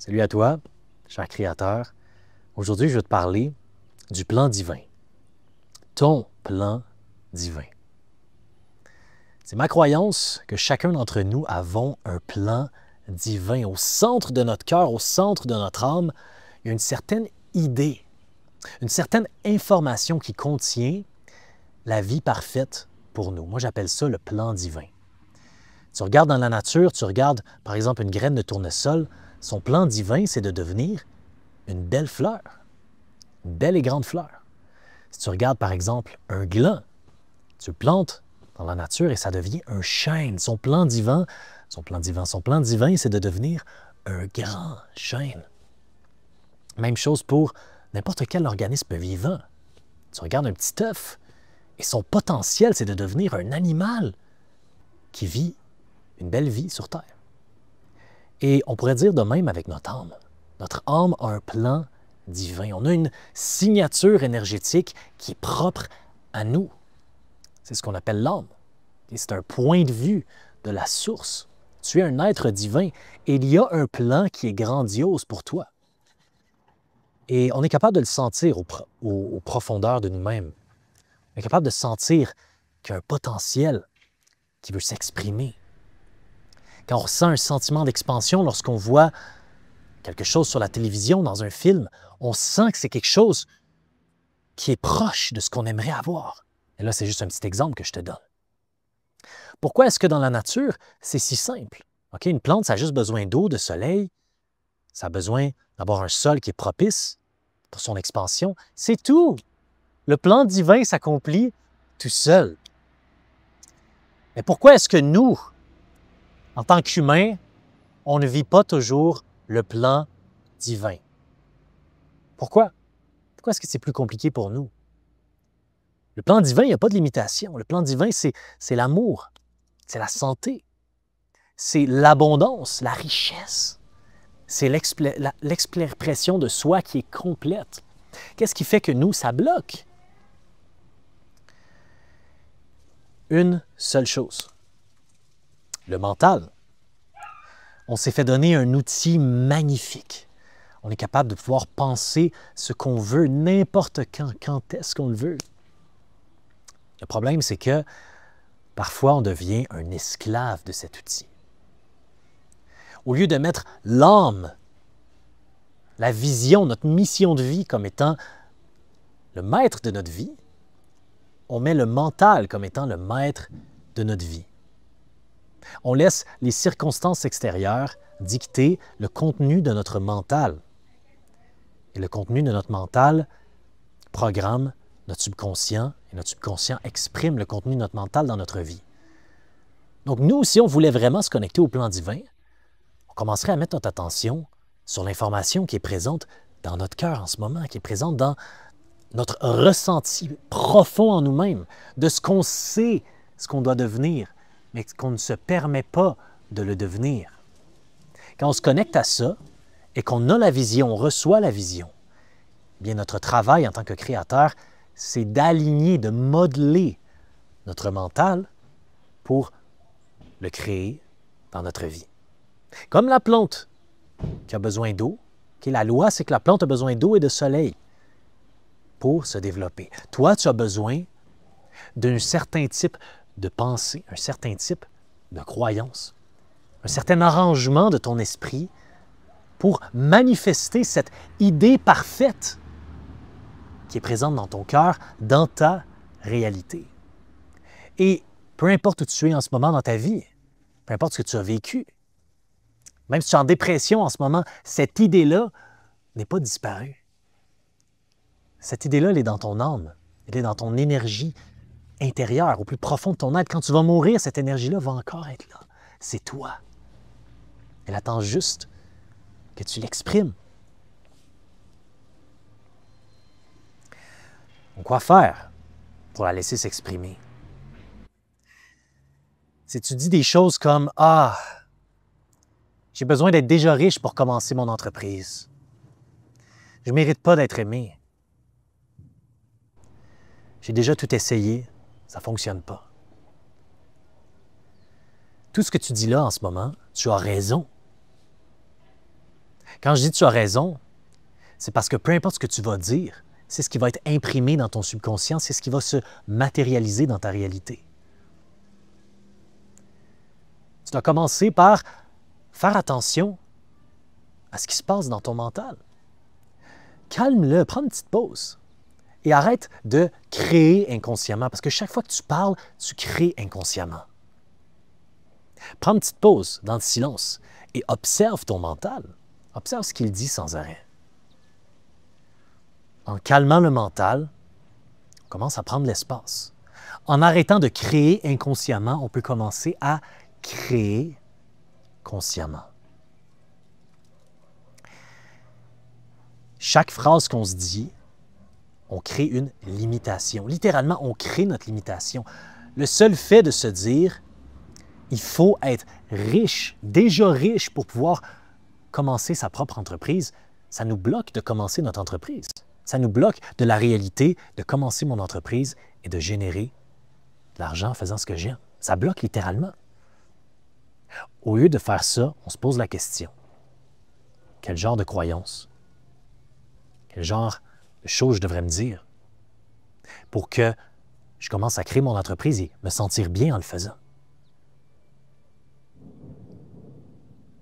Salut à toi, cher créateur. Aujourd'hui, je vais te parler du plan divin. Ton plan divin. C'est ma croyance que chacun d'entre nous avons un plan divin. Au centre de notre cœur, au centre de notre âme, il y a une certaine idée, une certaine information qui contient la vie parfaite pour nous. Moi, j'appelle ça le plan divin. Tu regardes dans la nature, tu regardes par exemple une graine de tournesol, son plan divin, c'est de devenir une belle fleur, une belle et grande fleur. Si tu regardes par exemple un gland, tu le plantes dans la nature et ça devient un chêne. Son plan divin, c'est de devenir un grand chêne. Même chose pour n'importe quel organisme vivant. Tu regardes un petit œuf et son potentiel, c'est de devenir un animal qui vit une belle vie sur Terre. Et on pourrait dire de même avec notre âme. Notre âme a un plan divin. On a une signature énergétique qui est propre à nous. C'est ce qu'on appelle l'âme. Et c'est un point de vue de la source. Tu es un être divin et il y a un plan qui est grandiose pour toi. Et on est capable de le sentir aux profondeurs de nous-mêmes. On est capable de sentir qu'il y a un potentiel qui veut s'exprimer. Quand on ressent un sentiment d'expansion lorsqu'on voit quelque chose sur la télévision, dans un film, on sent que c'est quelque chose qui est proche de ce qu'on aimerait avoir. Et là, c'est juste un petit exemple que je te donne. Pourquoi est-ce que dans la nature, c'est si simple? OK, une plante, ça a juste besoin d'eau, de soleil, ça a besoin d'avoir un sol qui est propice pour son expansion. C'est tout! Le plan divin s'accomplit tout seul. Mais pourquoi est-ce que nous, en tant qu'humains, on ne vit pas toujours le plan divin? Pourquoi? Pourquoi est-ce que c'est plus compliqué pour nous? Le plan divin, il n'y a pas de limitation. Le plan divin, c'est l'amour, c'est la santé, c'est l'abondance, la richesse. C'est l'expression de soi qui est complète. Qu'est-ce qui fait que nous, ça bloque? Une seule chose. Le mental. On s'est fait donner un outil magnifique. On est capable de pouvoir penser ce qu'on veut n'importe quand est-ce qu'on le veut. Le problème, c'est que parfois, on devient un esclave de cet outil. Au lieu de mettre l'âme, la vision, notre mission de vie comme étant le maître de notre vie, on met le mental comme étant le maître de notre vie. On laisse les circonstances extérieures dicter le contenu de notre mental. Et le contenu de notre mental programme notre subconscient, et notre subconscient exprime le contenu de notre mental dans notre vie. Donc nous, si on voulait vraiment se connecter au plan divin, on commencerait à mettre notre attention sur l'information qui est présente dans notre cœur en ce moment, qui est présente dans notre ressenti profond en nous-mêmes, de ce qu'on sait, ce qu'on doit devenir, mais qu'on ne se permet pas de le devenir. Quand on se connecte à ça et qu'on a la vision, on reçoit la vision, eh bien notre travail en tant que créateur, c'est d'aligner, de modeler notre mental pour le créer dans notre vie. Comme la plante qui a besoin d'eau, la loi, c'est que la plante a besoin d'eau et de soleil pour se développer. Toi, tu as besoin d'un certain type de pensée, un certain type de croyance, un certain arrangement de ton esprit pour manifester cette idée parfaite qui est présente dans ton cœur, dans ta réalité. Et peu importe où tu es en ce moment dans ta vie, peu importe ce que tu as vécu, même si tu es en dépression en ce moment, cette idée-là n'est pas disparue. Cette idée-là, elle est dans ton âme, elle est dans ton énergie intérieure, au plus profond de ton être. Quand tu vas mourir, cette énergie-là va encore être là. C'est toi. Elle attend juste que tu l'exprimes. Donc, quoi faire pour la laisser s'exprimer? Si tu dis des choses comme « Ah, j'ai besoin d'être déjà riche pour commencer mon entreprise. Je ne mérite pas d'être aimé. J'ai déjà tout essayé, ça ne fonctionne pas. » Tout ce que tu dis là en ce moment, tu as raison. Quand je dis tu as raison, c'est parce que peu importe ce que tu vas dire, c'est ce qui va être imprimé dans ton subconscient, c'est ce qui va se matérialiser dans ta réalité. Tu dois commencer par faire attention à ce qui se passe dans ton mental. Calme-le, prends une petite pause et arrête de créer inconsciemment, parce que chaque fois que tu parles, tu crées inconsciemment. Prends une petite pause dans le silence et observe ton mental. Observe ce qu'il dit sans arrêt. En calmant le mental, on commence à prendre l'espace. En arrêtant de créer inconsciemment, on peut commencer à créer consciemment. Chaque phrase qu'on se dit, on crée une limitation. Littéralement, on crée notre limitation. Le seul fait de se dire, il faut être riche, déjà riche pour pouvoir commencer sa propre entreprise, ça nous bloque de commencer notre entreprise. Ça nous bloque de la réalité de commencer mon entreprise et de générer de l'argent en faisant ce que j'aime. Ça bloque littéralement. Au lieu de faire ça, on se pose la question, quel genre de croyance, quel genre de choses je devrais me dire pour que je commence à créer mon entreprise et me sentir bien en le faisant?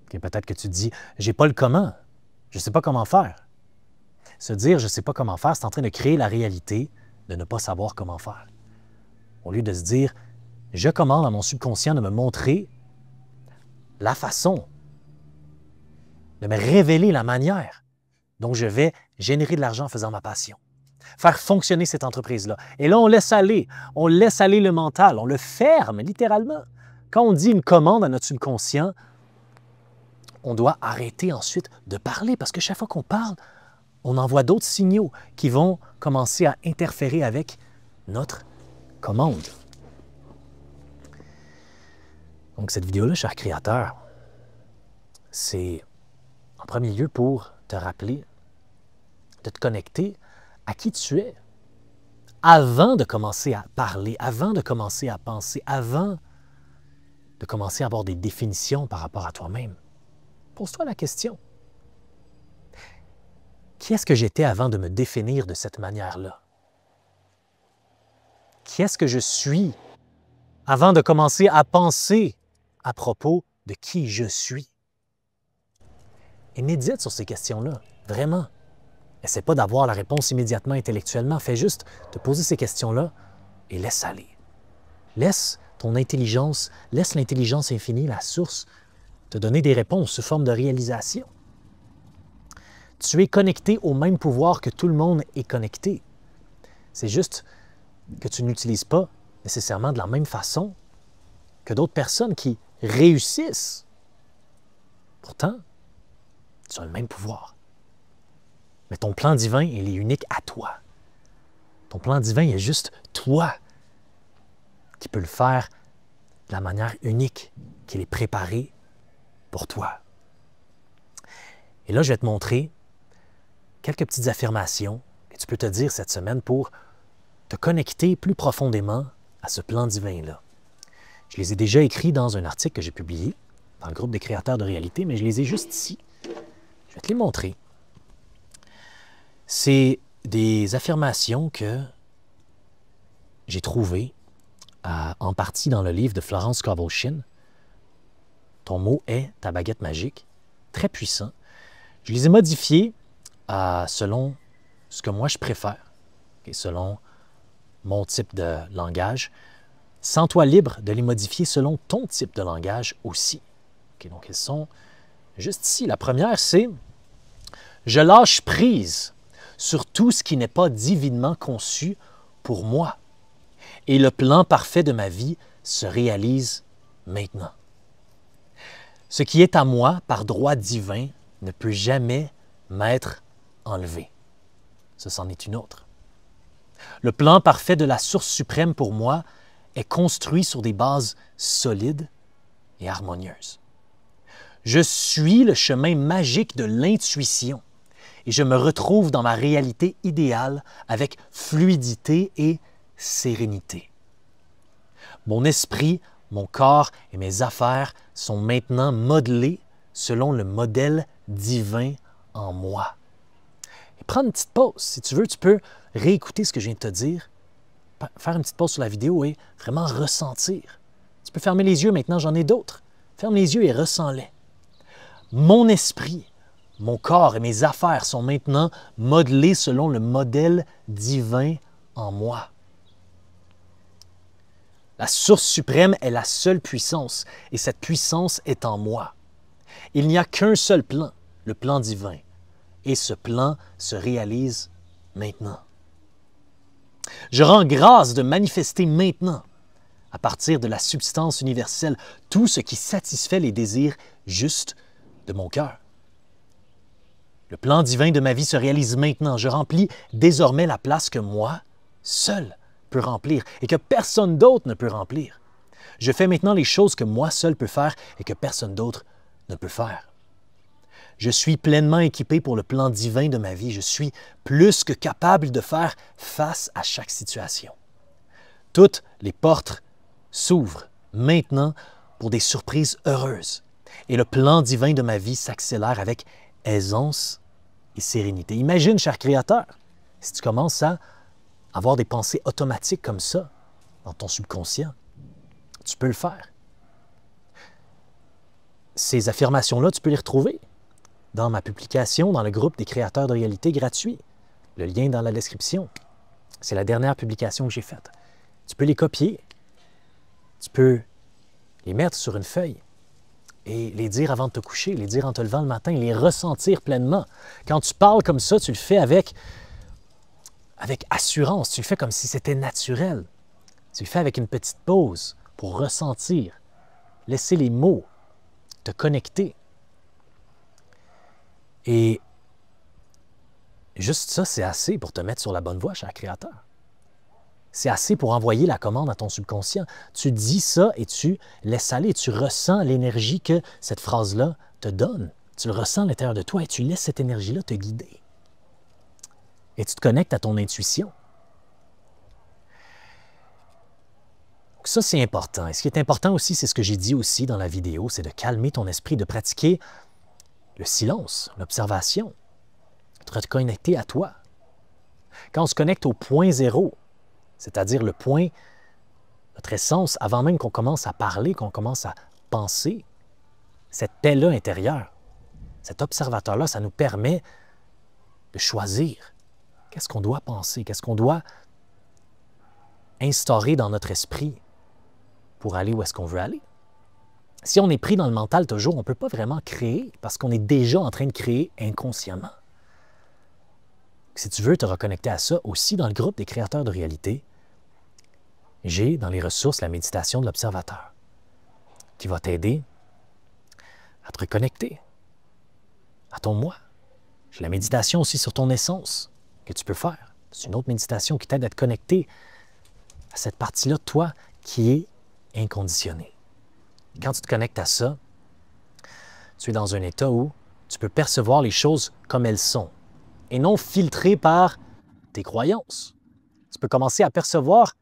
Okay, peut-être que tu te dis, j'ai pas le comment, je ne sais pas comment faire. Se dire, je ne sais pas comment faire, c'est en train de créer la réalité de ne pas savoir comment faire. Au lieu de se dire, je commande à mon subconscient de me montrer la façon, de me révéler la manière dont je vais générer de l'argent en faisant ma passion, faire fonctionner cette entreprise-là. Et là, on laisse aller le mental, on le ferme littéralement. Quand on dit une commande à notre subconscient, on doit arrêter ensuite de parler parce que chaque fois qu'on parle, on envoie d'autres signaux qui vont commencer à interférer avec notre commande. Donc cette vidéo-là, cher créateur, c'est en premier lieu pour te rappeler de te connecter à qui tu es avant de commencer à parler, avant de commencer à penser, avant de commencer à avoir des définitions par rapport à toi-même. Pose-toi la question. Qui est-ce que j'étais avant de me définir de cette manière-là? Qui est-ce que je suis avant de commencer à penser à propos de qui je suis? Et médite sur ces questions-là, vraiment. Essaie pas d'avoir la réponse immédiatement intellectuellement. Fais juste te poser ces questions-là et laisse aller. Laisse ton intelligence, laisse l'intelligence infinie, la source, te donner des réponses sous forme de réalisation. Tu es connecté au même pouvoir que tout le monde est connecté. C'est juste que tu n'utilises pas nécessairement de la même façon que d'autres personnes qui réussissent. Pourtant, tu as le même pouvoir. Mais ton plan divin, il est unique à toi. Ton plan divin, il est juste toi qui peux le faire de la manière unique qu'il est préparé pour toi. Et là, je vais te montrer quelques petites affirmations que tu peux te dire cette semaine pour te connecter plus profondément à ce plan divin-là. Je les ai déjà écrits dans un article que j'ai publié dans le groupe des créateurs de réalité, mais je les ai juste ici. Je vais te les montrer. C'est des affirmations que j'ai trouvées en partie dans le livre de Florence Scovel-Shinn. Ton mot est ta baguette magique, très puissant. Je les ai modifiées selon ce que moi je préfère, et selon mon type de langage. Sens-toi libre de les modifier selon ton type de langage aussi. Donc, elles sont juste ici. La première, c'est « Je lâche prise sur tout ce qui n'est pas divinement conçu pour moi, et le plan parfait de ma vie se réalise maintenant. Ce qui est à moi par droit divin ne peut jamais m'être enlevé. » Ça, c'en est une autre. Le plan parfait de la source suprême pour moi est construit sur des bases solides et harmonieuses. Je suis le chemin magique de l'intuition et je me retrouve dans ma réalité idéale avec fluidité et sérénité. Mon esprit, mon corps et mes affaires sont maintenant modelés selon le modèle divin en moi. Et prends une petite pause. Si tu veux, tu peux réécouter ce que je viens de te dire, faire une petite pause sur la vidéo et vraiment ressentir. Tu peux fermer les yeux maintenant, j'en ai d'autres. Ferme les yeux et ressens-les. Mon esprit, mon corps et mes affaires sont maintenant modelés selon le modèle divin en moi. La source suprême est la seule puissance et cette puissance est en moi. Il n'y a qu'un seul plan, le plan divin. Et ce plan se réalise maintenant. Je rends grâce de manifester maintenant, à partir de la substance universelle, tout ce qui satisfait les désirs justes de mon cœur. Le plan divin de ma vie se réalise maintenant. Je remplis désormais la place que moi, seul, peux remplir et que personne d'autre ne peut remplir. Je fais maintenant les choses que moi seul peux faire et que personne d'autre ne peut faire. Je suis pleinement équipé pour le plan divin de ma vie. Je suis plus que capable de faire face à chaque situation. Toutes les portes s'ouvrent maintenant pour des surprises heureuses. Et le plan divin de ma vie s'accélère avec aisance et sérénité. Imagine, cher créateur, si tu commences à avoir des pensées automatiques comme ça dans ton subconscient, tu peux le faire. Ces affirmations-là, tu peux les retrouver dans ma publication, dans le groupe des créateurs de réalité gratuit. Le lien est dans la description. C'est la dernière publication que j'ai faite. Tu peux les copier, tu peux les mettre sur une feuille et les dire avant de te coucher, les dire en te levant le matin, les ressentir pleinement. Quand tu parles comme ça, tu le fais avec assurance, tu le fais comme si c'était naturel. Tu le fais avec une petite pause pour ressentir, laisser les mots te connecter. Et juste ça, c'est assez pour te mettre sur la bonne voie, cher créateur. C'est assez pour envoyer la commande à ton subconscient. Tu dis ça et tu laisses aller. Tu ressens l'énergie que cette phrase-là te donne. Tu le ressens à l'intérieur de toi et tu laisses cette énergie-là te guider. Et tu te connectes à ton intuition. Donc ça, c'est important. Et ce qui est important aussi, c'est ce que j'ai dit aussi dans la vidéo, c'est de calmer ton esprit, de pratiquer le silence, l'observation, de te connecter à toi. Quand on se connecte au point zéro, c'est-à-dire le point, notre essence, avant même qu'on commence à parler, qu'on commence à penser, cette paix-là intérieure, cet observateur-là, ça nous permet de choisir qu'est-ce qu'on doit penser, qu'est-ce qu'on doit instaurer dans notre esprit pour aller où est-ce qu'on veut aller. Si on est pris dans le mental toujours, on ne peut pas vraiment créer parce qu'on est déjà en train de créer inconsciemment. Si tu veux te reconnecter à ça, aussi dans le groupe des créateurs de réalité, j'ai dans les ressources la méditation de l'observateur qui va t'aider à te reconnecter à ton moi. J'ai la méditation aussi sur ton essence que tu peux faire. C'est une autre méditation qui t'aide à te connecter à cette partie-là de toi qui est inconditionnée. Quand tu te connectes à ça, tu es dans un état où tu peux percevoir les choses comme elles sont et non filtrées par tes croyances. Tu peux commencer à percevoir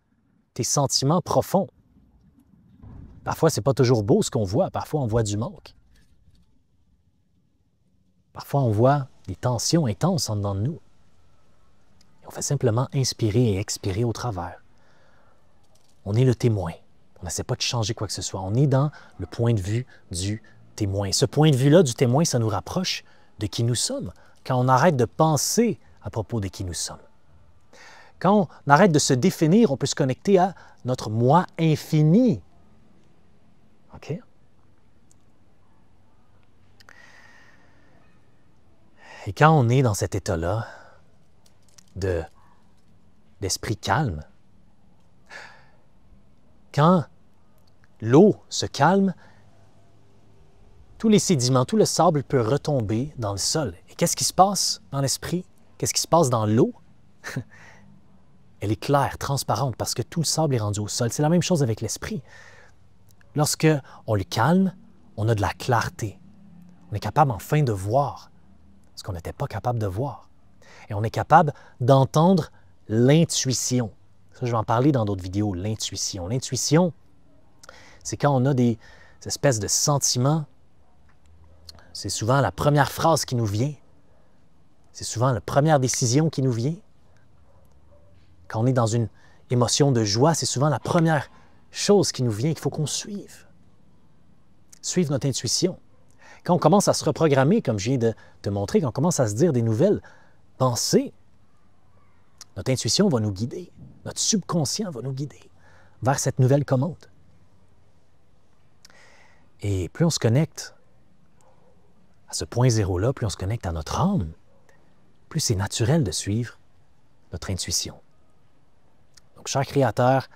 tes sentiments profonds. Parfois, ce n'est pas toujours beau ce qu'on voit. Parfois, on voit du manque. Parfois, on voit des tensions intenses en dedans de nous. Et on fait simplement inspirer et expirer au travers. On est le témoin. On n'essaie pas de changer quoi que ce soit. On est dans le point de vue du témoin. Ce point de vue-là du témoin, ça nous rapproche de qui nous sommes. Quand on arrête de penser à propos de qui nous sommes. Quand on arrête de se définir, on peut se connecter à notre moi infini. OK? Et quand on est dans cet état-là d'esprit calme, quand l'eau se calme, tous les sédiments, tout le sable peut retomber dans le sol. Et qu'est-ce qui se passe dans l'esprit? Qu'est-ce qui se passe dans l'eau? Elle est claire, transparente, parce que tout le sable est rendu au sol. C'est la même chose avec l'esprit. Lorsque on le calme, on a de la clarté. On est capable enfin de voir ce qu'on n'était pas capable de voir. Et on est capable d'entendre l'intuition. Ça, je vais en parler dans d'autres vidéos, l'intuition. L'intuition, c'est quand on a des espèces de sentiments c'est souvent la première phrase qui nous vient. C'est souvent la première décision qui nous vient. Quand on est dans une émotion de joie, c'est souvent la première chose qui nous vient qu'il faut qu'on suive. Suivre notre intuition. Quand on commence à se reprogrammer, comme je viens de te montrer, quand on commence à se dire des nouvelles pensées, notre intuition va nous guider. Notre subconscient va nous guider vers cette nouvelle commande. Et plus on se connecte à ce point zéro-là, plus on se connecte à notre âme, plus c'est naturel de suivre notre intuition. Donc, cher créateur,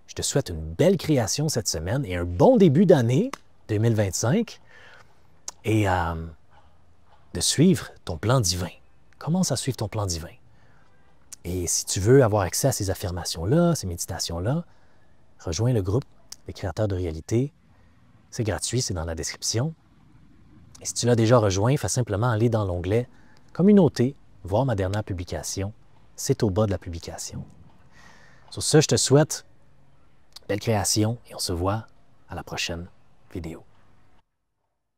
je te souhaite une belle création cette semaine et un bon début d'année 2025 et de suivre ton plan divin. Commence à suivre ton plan divin. Et si tu veux avoir accès à ces affirmations-là, ces méditations-là, rejoins le groupe des créateurs de réalité. C'est gratuit, c'est dans la description. Et si tu l'as déjà rejoint, fais simplement aller dans l'onglet « Communauté », voir ma dernière publication. C'est au bas de la publication. Sur ce, je te souhaite belle création et on se voit à la prochaine vidéo.